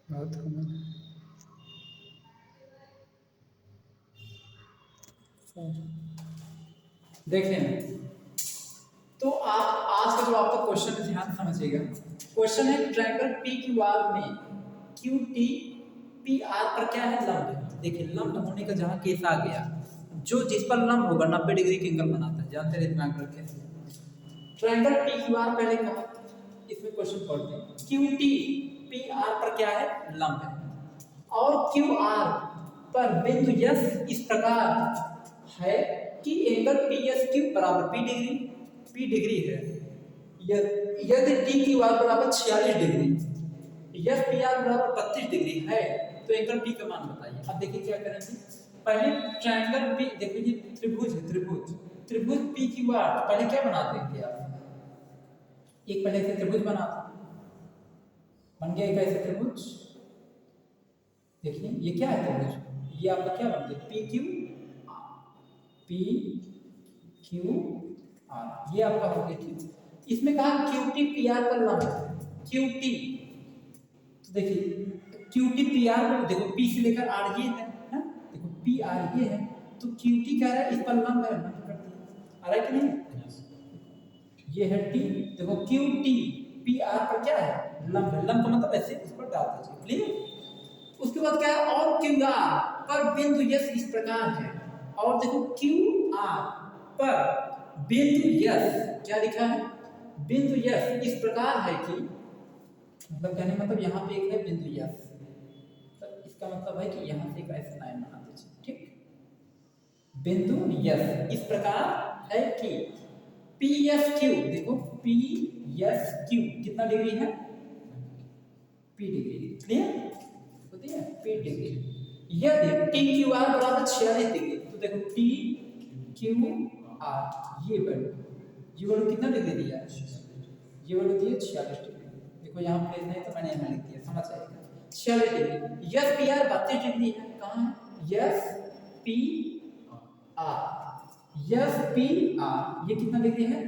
बहुत कॉमन देखें। तो आप आज का जो आपका क्वेश्चन है ध्यान समझिएगा। क्वेश्चन है ट्रायंगल पी क्यू आर में क्यू टी पी आर पर क्या है, लंब है। देखिए लंब होने का जहां केस आ गया, जो जिस पर लंब होगा 90 डिग्री के एंगल बनाता है, जानते रहे दिमाग रखें। ट्रायंगल पी क्यू आर पहले कहा, इसमें क्वेश्चन पढ़ते हैं। क्यू टी पी आर पर क्या है, लंब है। और क्यू आर पर बिंदु यस इस प्रकार है कि एंगल पी एस क्यू बराबर पी डिग्री है। यदि टी क्यू आर बराबर 46 डिग्री, यस पी आर बराबर 32 डिग्री है, तो एंगल पी का मान बताइए। अब देखिए क्या करेंगे। पहले ट्रायंगल पी, देखो ये त्रिभुज है, त्रिभुज पी क्यू आर, पहले क्या बना देंगे आप, एक पहले से त्रिभुज बनाते, बन गया एक ऐसे त्रिभुज। देखिए ये क्या है त्रिभुज, ये आपका क्या बनते हैं, पी क्यू आर, ये आपका हो गया। ठीक, इसमें कहा क्यू टी पी आर पर लंब है। क्यू टी, तो देखिए क्यू टी पी आर पर, देखो पी से लेकर आर ये है ना, देखो पी आर ये है, तो क्यू टी कह रहा है इस पर लंब है, लंब कर दिया, आ रहा है कि नहीं। ये है टी, देखो क्यू टी पी आर पर क्या है, लंब है। लंब का मतलब ऐसे इस पर डाल दीजिए, क्लियर। उसके बाद क्या है, और क्यू आर पर बिंदु यस इस प्रकार है। और देखो क्यू आर पर बिंदु यस क्या लिखा है, बिंदु यस इस प्रकार है कि, मतलब कहने मतलब यहाँ पे एक है बिंदु यस, तो इसका मतलब है कि यहाँ से एक ऐसा लाइन बना दीजिए। ठीक, बिंदु यस इस प्रकार है कि पी एस क्यू, देखो पी एस क्यू कितना डिग्री है, पी डिग्री, क्लियर होती है, पी डिग्री। यदि टी क्यू आर बराबर 46 डिग्री, तो देखो टी क्यू आर ये वैल्यू कितना डिग्री दिया है, ये वैल्यू दिया 46 डिग्री। देखो यहाँ प्लेस नहीं तो मैंने यहाँ लिख दिया, समझ आएगा। 46 degree, yes P R 32 degree है, कहाँ है, yes P R, yes P R ये कितना डिग्री है,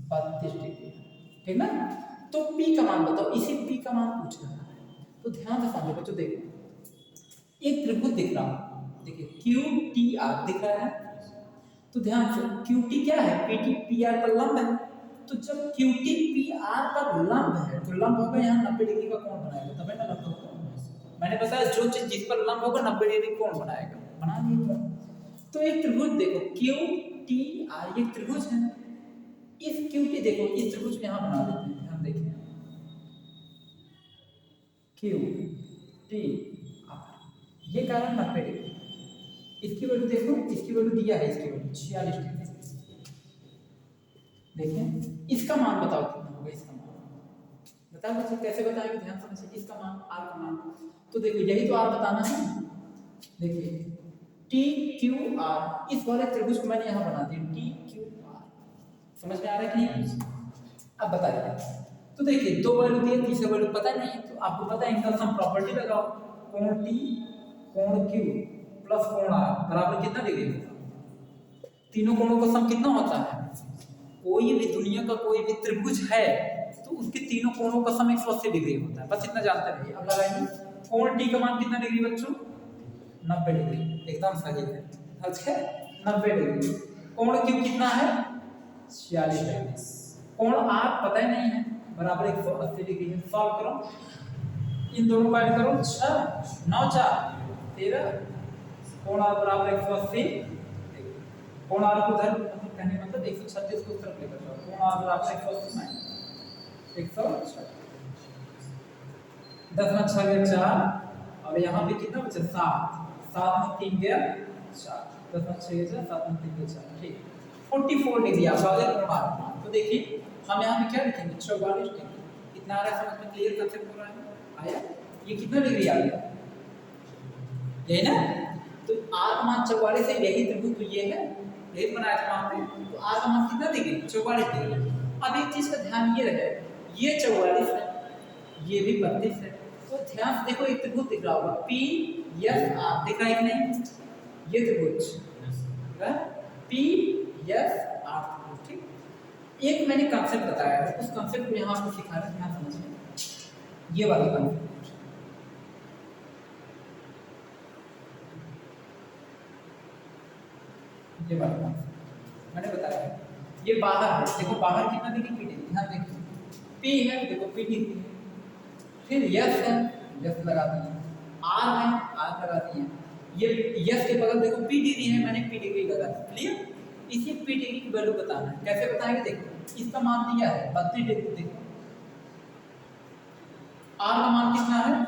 32 डिग्री, ठीक ना। तो P का मान बताओ, इसी P का मान पूछ रहा है, तो ध्यान से समझो बच्चों। देखो एक त्रिभुज दिख रहा है, देखिए क्यू टी आर दिख रहा है, तो ध्यान से क्यू टी क्या है, पी टी पी आर पर लंब है। तो जब क्यू टी पी आर पर लंब है, तो लंब होगा यहाँ 90 डिग्री का कोण बनाएगा, तभी ना लंब होगा। मैंने बताया जो चीज जिस पर लंब होगा 90 डिग्री कोण बनाएगा, बना दिए। तो एक त्रिभुज देखो क्यू टी आर, ये त्रिभुज है। इस क्यू टी देखो, इस त्रिभुज को यहाँ बना देते हैं, हम देखिए क्यू टी आर, ये कारण 90 डिग्री। इसकी वैल्यू देखो, इसकी वैल्यू दिया है, इसकी वैल्यू 46 डिग्री। देखिए इसका मान बताओ कितना होगा, इसका मान बताओ बच्चे, कैसे बताएंगे, ध्यान समझिए। इसका मान आर का मान, तो देखो यही तो आर बताना है। देखिए टी क्यू आर, इस वाले त्रिभुज को मैंने यहाँ बना दिया टी क्यू आर, समझ में आ रहा है कि नहीं। अब बताइए, तो देखिए दो वैल्यू दिए, तीसरा वैल्यू पता नहीं है, तो आपको पता है इनका सम प्रॉपर्टी लगाओ, कोण टी कोण क्यू प्लस कोण आर बराबर कितना डिग्री होगा। तीनों कोणों का सम कितना होता है, कोई भी दुनिया का कोई भी त्रिभुज है तो उसके तीनों कोणों का सम 180 डिग्री होता है, बस इतना जानते रहिए। अब लगाइए, कोण टी का मान कितना डिग्री बच्चों, 90 डिग्री, एकदम सही है, अच्छा 90 डिग्री। कोण क्यू कितना है, 46 डिग्री। कोण आर पता ही नहीं है, बराबर 180 डिग्री है। सॉल्व करो, इन दोनों को ऐड करो, 6 9 4 13, कोण आर बराबर 180, कोण आर को उधर कहने मतलब 136 को उस तरफ लेकर जाओ, कोण आर बराबर 180 में 136, 10 में 6 गया 4, और यहाँ पे कितना बचा 7, 7 में 3 गया 4, 10 में 6 गया 7 में 3 गया 4, ठीक 44 डिग्री आपका आ गया कोण आर। तो देखिए हम यहाँ पे क्या लिखेंगे, 44 डिग्री। कितना आ रहा है समझ में, क्लियर कंसेप्ट हो रहा है, आया। ये कितना डिग्री आ गया, यही ना। तो आर का मान 44 है, यही त्रिभुज तो ये है, यही बनाया था वहां पे, तो आर का मान कितना डिग्री, 44 डिग्री। अब एक चीज का ध्यान ये रहे, ये 44 है, ये भी 32 है, तो ध्यान से देखो एक त्रिभुज दिख रहा होगा पी एस आर, दिख रहा है कि नहीं, ये त्रिभुज पी एस नॉर्थ। ठीक, एक मैंने कंसेप्ट बताया है, उस कंसेप्ट को यहाँ आपको सिखा रहा है, यहाँ समझिए ये वाला कंसेप्ट। ये वाला कंसेप्ट मैंने बताया है, ये बाहर है, देखो बाहर कितना डिग्री, पी डिग्री, यहाँ देखिए पी है, देखो पी डिग्री है, फिर यस है, यस लगा दिए, आर है, आर लगा दिए, ये यस के बगल देखो पी डिग्री है, मैंने पी डिग्री लगा दी। क्लियर, इसी पी डिग्री की वैल्यू बताना है, कैसे बताएंगे, देखो इसका मान दिया है 32 डिग्री, देखो आर का मान कितना है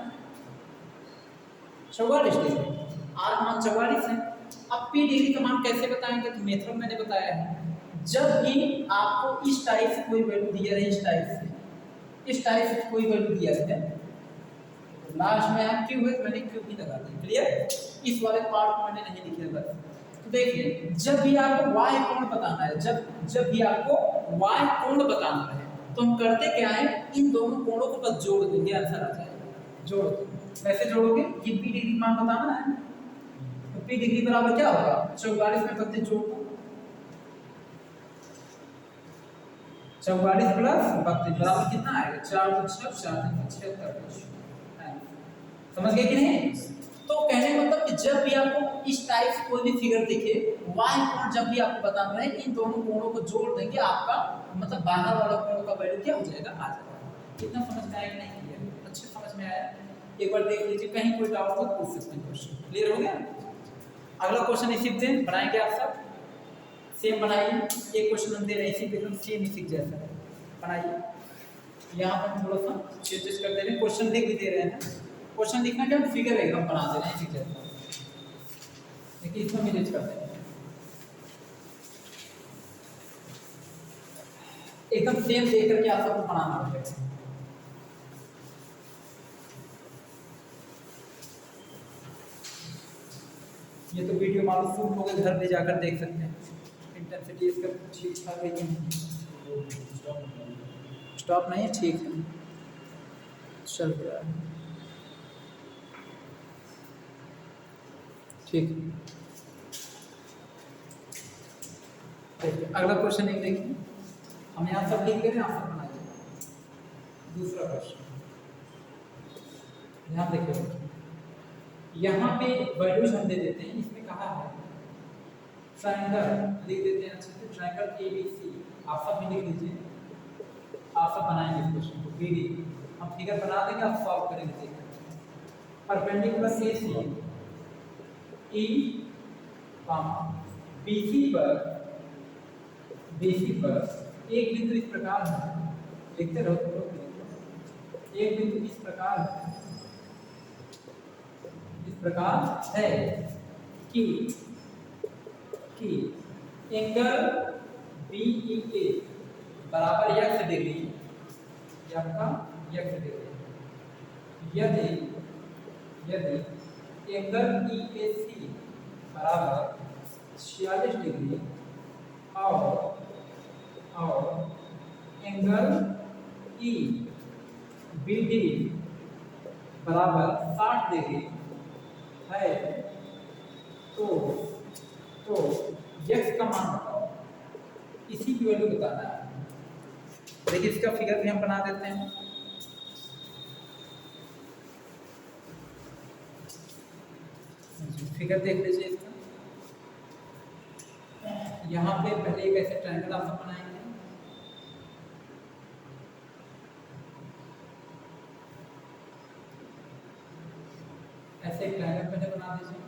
44 डिग्री, आर का मान 44 है। अब पी डिग्री का मान कैसे बताएंगे, तो मेथड मैंने बताया है, जब भी आपको इस टाइप से कोई वैल्यू दिया है, इस टाइप से कोई वैल्यू दिया है, लास्ट में आप क्यू है तो मैंने क्यू भी लगा दी। क्लियर, इस वाले पार्ट को मैंने नहीं लिखा बस। तो देखिए जब भी आपको y कोण बताना है, जब भी आपको y कोण बताना है, तो हम करते क्या है, इन दोनों कोणों को बस जोड़ देंगे, आंसर आ जाएगा। जोड़ दो, कैसे जोड़ोगे, ये पी डिग्री मान बताना है, तो पी डिग्री बराबर क्या होगा 44 में 32 जोड़ दो, 44 प्लस 32 बराबर कितना आएगा 4 2 6 4 3 76। समझ गए कि नहीं। तो कहने का मतलब कि जब भी आपको इस टाइप से कोई भी फिगर दिखे, y कोण जब भी आपको बताना है, इन दोनों कोणों को जोड़ देंगे, आपका मतलब बाहर वाला कोण का वैल्यू क्या हो जाएगा, आ जाएगा। कितना समझ में आया कि नहीं क्लियर, अच्छे समझ में आया, एक बार देख लीजिए, कहीं कोई डाउट हो पूछ सकते हैं, क्वेश्चन क्लियर हो गया। अगला क्वेश्चन इसी पे बनाएंगे, आप सब सेम बनाइए, एक क्वेश्चन हम दे रहे हैं इसी पे, सेम इसी जैसा बनाइए। यहाँ पर थोड़ा सा चेंजेस कर दे रहे हैं, क्वेश्चन लिख भी दे रहे हैं, क्वेश्चन लिखना क्या, फिगर एकदम बना दे रहे हैं ठीक है, देखिए इसको मैनेज करते हैं, एकदम सेम देख करके आप सबको बनाना पड़ेगा। ये तो वीडियो मालूम शूट हो गए, घर ले जाकर देख सकते हैं, इंटेंसिटी इसका ठीक ठाक है कि नहीं, स्टॉप नहीं है, ठीक है चल रहा है, ठीक है। अगला क्वेश्चन एक देखिए, हम यहाँ सब लिख दे रहे हैं, आप सब बनाइए। दूसरा क्वेश्चन यहाँ देखिए, यहाँ पे वैल्यूज हम दे देते हैं, इसमें कहा है ट्रायंगल लिख देते हैं अच्छे से, ट्रायंगल एबीसी, आप सब भी लिख लीजिए, आप सब बनाएंगे इस क्वेश्चन को, बीडी हम फिगर बना देंगे, आप सॉल्व करेंगे। परपेंडिकुलर एसी ई बीसी पर एक बिंदु इस प्रकार है, लिखते रहो तो एक बिंदु इस प्रकार है कि एंगल BEA बराबर x डिग्री, ये आपका x डिग्री, यदि एंगल EAC बराबर 46 डिग्री और एंगल EBD बराबर 60 डिग्री है, तो x का मान बताओ, इसी की वैल्यू बताना है। देखिए इसका फिगर भी हम बना देते हैं, फिगर देख लीजिए इसका, यहाँ पे पहले एक ऐसे ट्रायंगल आप सब बनाएंगे, ऐसे एक ट्रायंगल पहले बना दीजिए,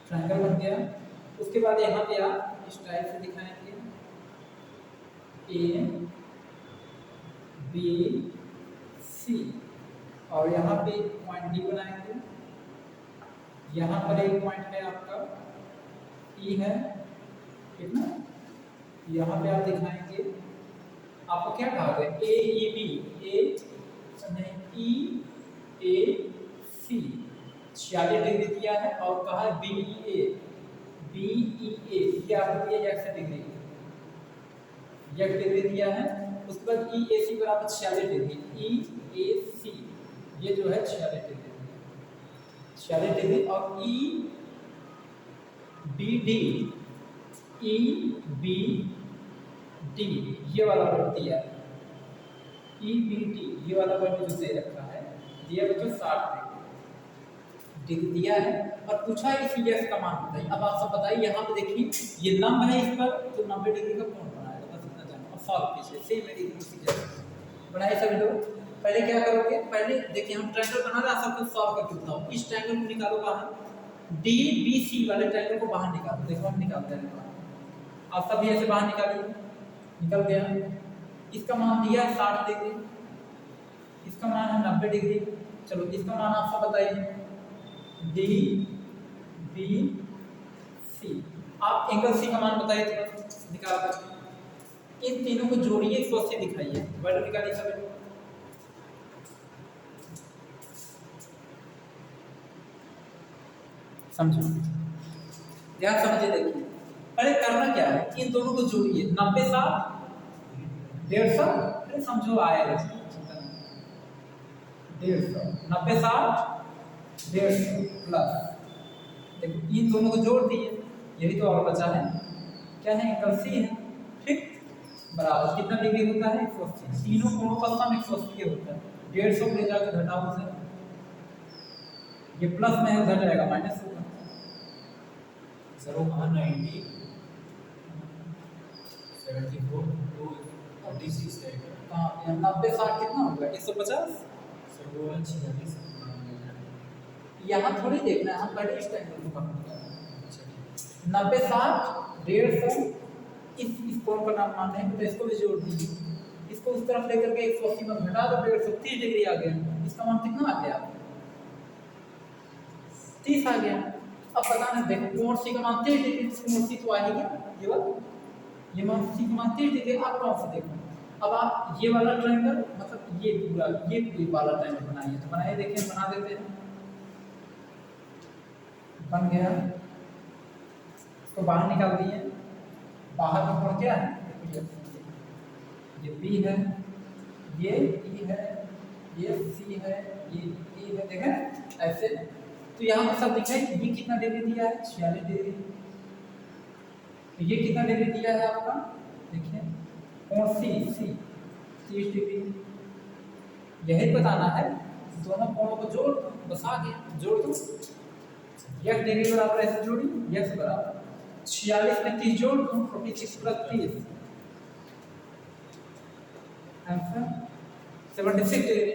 ट्रायंगल बन गया। उसके बाद यहाँ पे आप इस टाइप से दिखाएंगे, ए बी सी, और यहाँ पे पॉइंट डी बनाएंगे, यहाँ पर एक पॉइंट है आपका ई है, कितना, यहाँ पे आप दिखाएंगे, आपको क्या कहा गया, ए ई बी, ई ए सी 46 डिग्री दिया है, और कहा है BEA, ये आपको दिया x डिग्री दिया है, उसके बाद EAC बराबर 46 डिग्री, EAC ये जो है 46 डिग्री, 46 डिग्री और E B D, E B D ये वाला वर्ड दिया है, ई बी डी ये वाला वर्ड जो दे रखा है, दिया बच्चों 60 डिग्री दिया है और पूछा है इस यस का मान बताइए। अब आप सब बताइए, यहाँ पे देखिए ये लंब है, इस पर तो 90 डिग्री का कोण बनाएगा, बस इतना जानना। और सॉल्व कीजिए, सेम है इसी जैसे बनाइए सभी लोग। पहले क्या करोगे, पहले देखिए हम ट्रायंगल बना रहे हैं, सब कुछ सॉल्व करके बताओ। इस ट्रायंगल को निकालो बाहर, डी बी सी वाले ट्रायंगल को बाहर निकालो। देखो हम निकालते हैं बाहर, आप सभी ऐसे बाहर निकालिए, निकल गया। इसका मान दिया है 60 डिग्री, इसका मान है 90 डिग्री। चलो इसका मान आप सब बताइए, डी बी सी। आप एंगल सी का मान बताइए तुरंत निकाल कर। इन तीनों को जोड़िए, 180 दिखाइए, वर्ड निकालिए सभी लोग। समझो, ध्यान समझिए। देखिए अरे करना क्या है, इन दोनों को जोड़िए, 90 60 150, अरे समझो आएगा 150, 90 60 150 प्लस, देखो इन दोनों को जोड़ दिए, यही तो और बचा है, क्या है, एंगल सी है, ठीक, बराबर कितना डिग्री होता है, 180। तीनों कोणों का सम 180 होता है, 150 ले जाकर घटाओ उसे, ये प्लस में है, उधर जाएगा माइनस होगा। सर वो 90 74 46 है कहाँ 90 60 कितना होगा, 150। सर वो 46 यहाँ थोड़ी देखना है, हम पहले इस टाइम को पकड़ना है। 90 60 150, इस कोण का नाम मानने हैं तो इसको भी जोड़ दीजिए, इसको उस तरफ लेकर के 180 में घटा दो, 130 डिग्री आ गया। इसका मान कितना आ गया, 30 आ गया। अब पता नहीं, देखो कोण सी का मान 30 डिग्री, कोण सी तो आ ही गया, ये वाला, ये मान सी का मान 30 डिग्री। आप कौन सा देखो, अब आप ये वाला ट्रायंगल, मतलब ये पूरा ये वाला ट्रायंगल बनाइए, तो बनाइए, देखिए बना देते हैं, बन गया। इसको बाहर निकाल दिए, बाहर का कोण क्या है, ये बी है, ये ई है, ये सी है, ये ई है, देखें ऐसे। तो यहाँ पर सब दिखाई, ये कितना डिग्री दिया है, 46 डिग्री। तो ये कितना डिग्री दिया है आपका, देखिए कोण सी 30 डिग्री। यही बताना है, दोनों कोणों को जोड़ दो, बस आ गया, जोड़ दो। यह डिग्री बराबर ऐसे जोड़ी, यह बराबर 46 में 30 जोड़ दो, 46 प्लस 30 आंसर 76 डिग्री।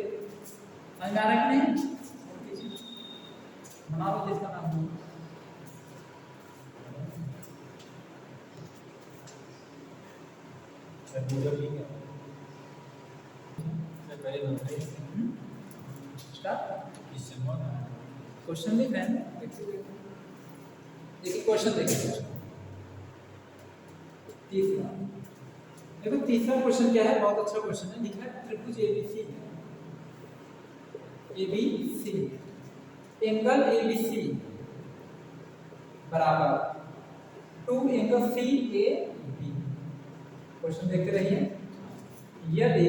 समझ में आ रहा है कि नहीं, बना लो जिसका नाम हो। सर पूरा ठीक है सर, पहले बताइए स्टार्ट इससे बहुत क्वेश्चन लिख रहे हैं, देखिए क्वेश्चन देखिए तीसरा। देखो तीसरा क्वेश्चन क्या है, बहुत अच्छा क्वेश्चन है, लिखा है त्रिभुज एबीसी, एबीसी एंगल एबीसी बराबर 2 angle C A B. Question देखते रहिए, यदि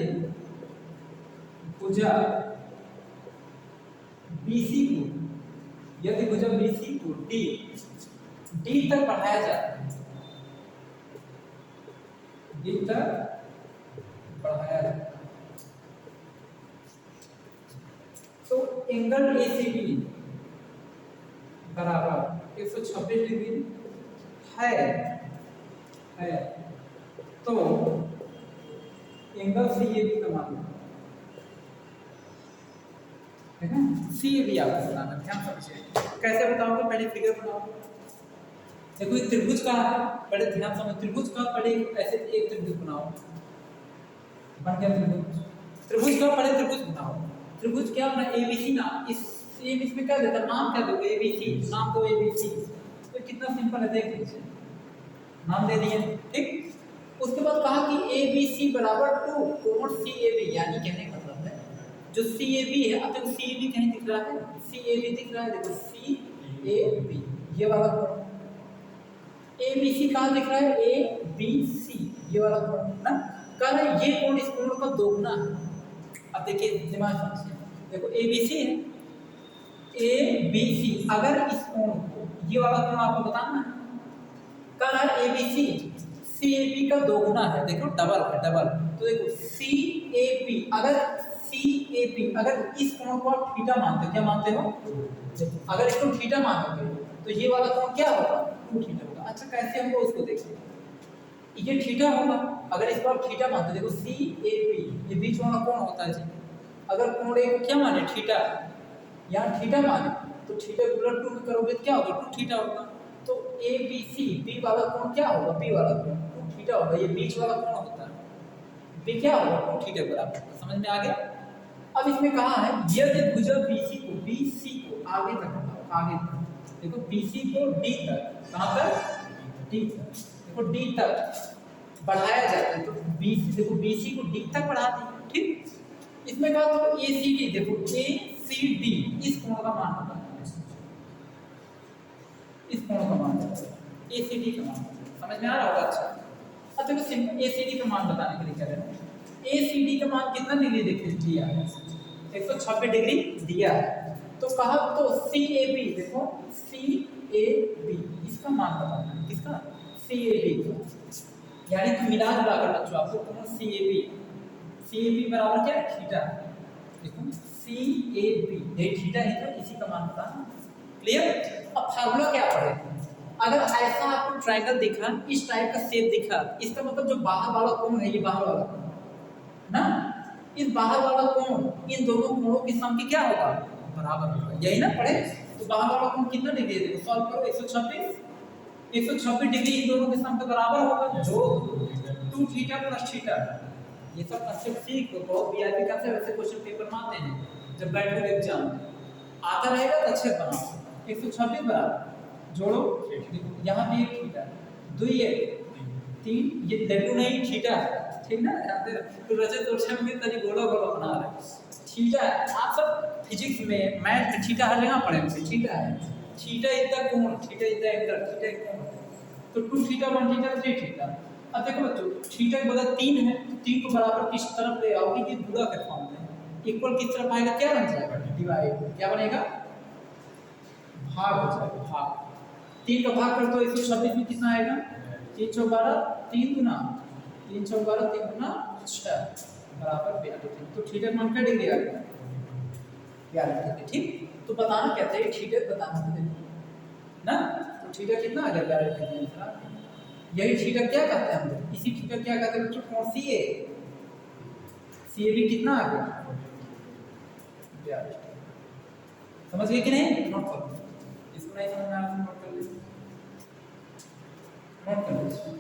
भुजा बीसी को, यदि भुजा बीसी को डी तक बढ़ाया जाता है, डी तक बढ़ाया जाता है, तो एंगल एसीबी बराबर 126 डिग्री है, तो एंगल सीएबी का मान है ना, सीएबी आपको बताना, ध्यान समझिए। कैसे बताओगे, पहले फिगर बनाओ। देखो एक त्रिभुज का है, पहले ध्यान समझ, त्रिभुज का पहले ऐसे एक त्रिभुज बनाओ, बन गया त्रिभुज। त्रिभुज का पहले त्रिभुज बनाओ, त्रिभुज क्या बना, एबीसी नाम, इसमें क्या देता, नाम क्या दोगे, एबीसी, नाम दो एबीसी। तो कितना सिंपल है, देख लीजिए, नाम दे दिए, ठीक। उसके बाद कहा कि ABC बराबर 2 कोण CAB, यानी कहने का मतलब है जो CAB है, अब देखो CAB कहीं दिख रहा है, CAB दिख रहा है, देखो CAB ये वाला कोण, ABC कहाँ दिख रहा है, ABC ये वाला कोण ना, कह रहा है ये कोण इस कोण का दोगुना है। अब देखिए दिमाग से, देखो ABC है, ए बी सी, अगर इस कोण को, ये वाला कोण आपको बताना है, कह रहा है A B C, C A B का दोगुना है, देखो डबल है, डबल। तो देखो सी ए बी, अगर सी ए बी, अगर इस कोण को आप थीटा मानते हो, क्या मानते हो, अगर इसको थीटा मानोगे तो ये वाला कोण क्या होगा, 2 थीटा होगा। अच्छा कैसे होगा उसको देखिए, ये थीटा होगा, अगर इसको आप थीटा मानते, देखो सी ए बी, ये बीच वाला कोण होता है जी, अगर कोण ए को क्या माने, थीटा, यहाँ थीटा माने, तो थीटा गुणन 2 करोगे तो क्या होगा, 2 थीटा होगा। तो ए बी सी, बी वाला कोण क्या होगा, बी वाला कोण 2 थीटा होगा, ये बीच वाला कोण होता है, बी क्या होगा, 2 थीटा के बराबर। समझ में आ गया। अब इसमें कहा है यदि भुजा बीसी को, बीसी को आगे तक, आगे तक देखो, बीसी को डी तक, कहां तक, डी तक, देखो डी तक बढ़ाया जाता है, तो बीसी, देखो बीसी को डी तक बढ़ा दी, ठीक। इसमें कहा तो ए सी डी, देखो ए सी डी, इस कोण का मान होता है, इस कोण का मान होता है, ए सी डी का मान, समझ में आ रहा होगा। अच्छा, अब देखो सिंपल ए सी डी का मान बताने के लिए कह रहे हैं, ए सी डी का मान कितना डिग्री देखिए दिया है, 126 डिग्री दिया है। तो कहा तो सी ए बी, देखो सी ए बी, इसका मान बताना है, किसका, सी ए बी, यानी कि मिला जुला कर बच्चों आपको कोण सी A B, C A B बराबर क्या है, थीटा, देखो सी ए बी, ये थीटा है, तो इसी का मान बताना, क्लियर। अब फार्मूला क्या पढ़े, अगर ऐसा आपको ट्रायंगल दिखा, इस टाइप का शेप दिखा, इसका मतलब जो बाहर वाला कोण है, ये बाहर वाला कोण ना, इस बाहर वाला कोण इन दोनों कोणों की सम की क्या होगा, बराबर होगा, यही ना पढ़े। तो बाहर वाला कोण कितना डिग्री है, देखो सॉल्व करो, 126 डिग्री इन दोनों के सम के बराबर होगा, जो 2 थीटा प्लस थीटा। ये सब कंसेप्ट सीख लो, बहुत वीआईपी कंसेप्ट, वैसे क्वेश्चन पेपर में आते हैं जब बैठोगे एग्जाम आता रहेगा तो अच्छे बनाओ। 126 बराबर जोड़ो, यहाँ भी एक थीटा, 2 ये 3, ये देखो नहीं थीटा है, ठीक ना, तो रजत दर्शन में तनी गोला गोला बना रहे, थीटा आप सब फिजिक्स में मैथ में थीटा हर जगह पढ़े होंगे, थीटा है, थीटा इज द कोण, theta is the angle, theta एक कोण, तो 2 थीटा 1 थीटा 3 थीटा। अब देखो बच्चों थीटा के बगल 3 है, तो 3 को बराबर किस तरफ ले आओगे, ये गुणा के फॉर्म में, इक्वल किस तरफ आएगा, क्या बन जाएगा, डिवाइड, क्या बनेगा, भाग हो जाएगा, भाग। 3 का भाग कर दो 126 में, कितना आएगा, 3 चौक 12, 3 गुना 3 चौक 12, 3 गुना 6 बराबर 42। तो थीटा मान का डिग्री आ गया 42, ठीक। तो बताना क्या था, थीटा बताना था ना, तो थीटा कितना आ गया, 42 डिग्री। यही थीटा क्या कहते हैं हम लोग, इसी थीटा क्या कहते हैं बच्चों, कोण सी ए, सी ए भी कितना आ गया, 42। समझ गए कि नहीं, नोट कर लो, इसको नहीं समझ में आया तो नोट कर लीजिए, नोट कर लीजिए।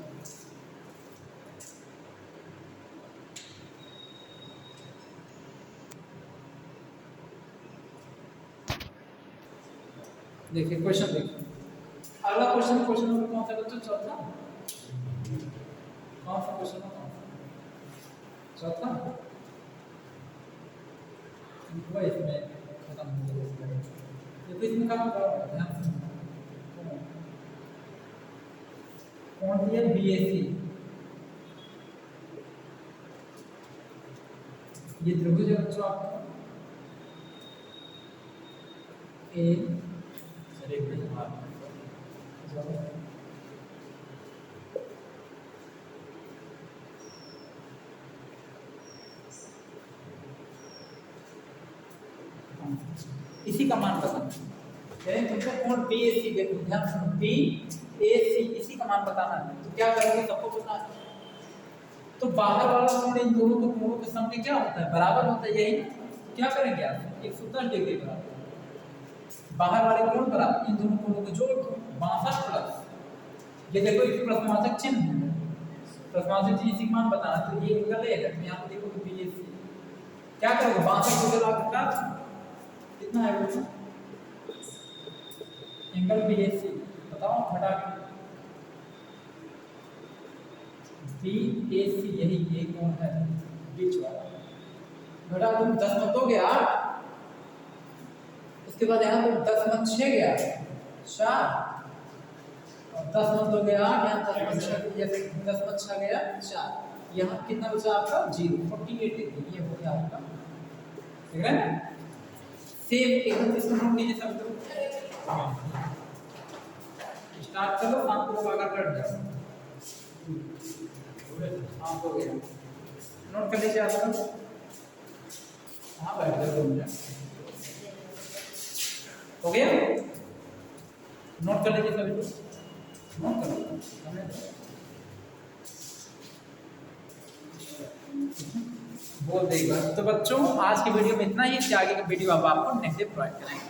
देखिए क्वेश्चन देखिए, अगला क्वेश्चन, क्वेश्चन नंबर कौन सा बच्चों, चौथा, कौन सा क्वेश्चन है, चौथा, इनको इसमें खत्म हो गया, देखो इसमें काम कर रहा है, ध्यान से कौन दिया, बीएसी, ये त्रिभुज है बच्चों आपका ए, चलिए इसी का मान बताना, यानी तुमको कोण बीएसी, देखो ध्यान सुनो, बीएसी इसी का मान बताना है, तो क्या करोगे, सबको पता है, तो बाहर वाला कोण इन दोनों के कोणों के सम में क्या होता है, बराबर होता है, यही तो क्या करेंगे आप, 110 डिग्री बराबर, बाहर वाले कोण बराबर इन दोनों कोणों को जोड़ दो, 62 प्लस, ये देखो इस प्लसवाचक चिन्ह है, प्लसवाचक चिन्ह इसी का मान बताना, तो ये एंगल है, यहाँ पे देखो बीएसी, क्या करोगे, 62 को लाख का कितना है बच्चों, एंगल बीएसी बताओ, घटा बीएसी, यही ये कोण है बीच वाला, घटा तुम 10 मत दोगे 8, उसके बाद यहाँ पर 10 मत 6 गया 4, और 10 मत दोगे 8, यहाँ 10 मत 6 गया 4, यहाँ कितना बचा आपका 0, 48 डिग्री, ये हो गया आपका, ठीक है। सेम एकदम इसको नोट कीजिए सब लोग। स्टार्ट करो, 5 को भागा कर जाओ। हाँ हो गया, नोट कर लीजिए आप लोग। हाँ बैठ जाओ 2 मिनट। हो गया, नोट कर लीजिए सभी लोग, नोट कर लीजिए। बोल देगा। तो बच्चों आज की वीडियो में इतना ही, आगे की वीडियो अब आपको नेक्स्ट डे प्रोवाइड करेंगे।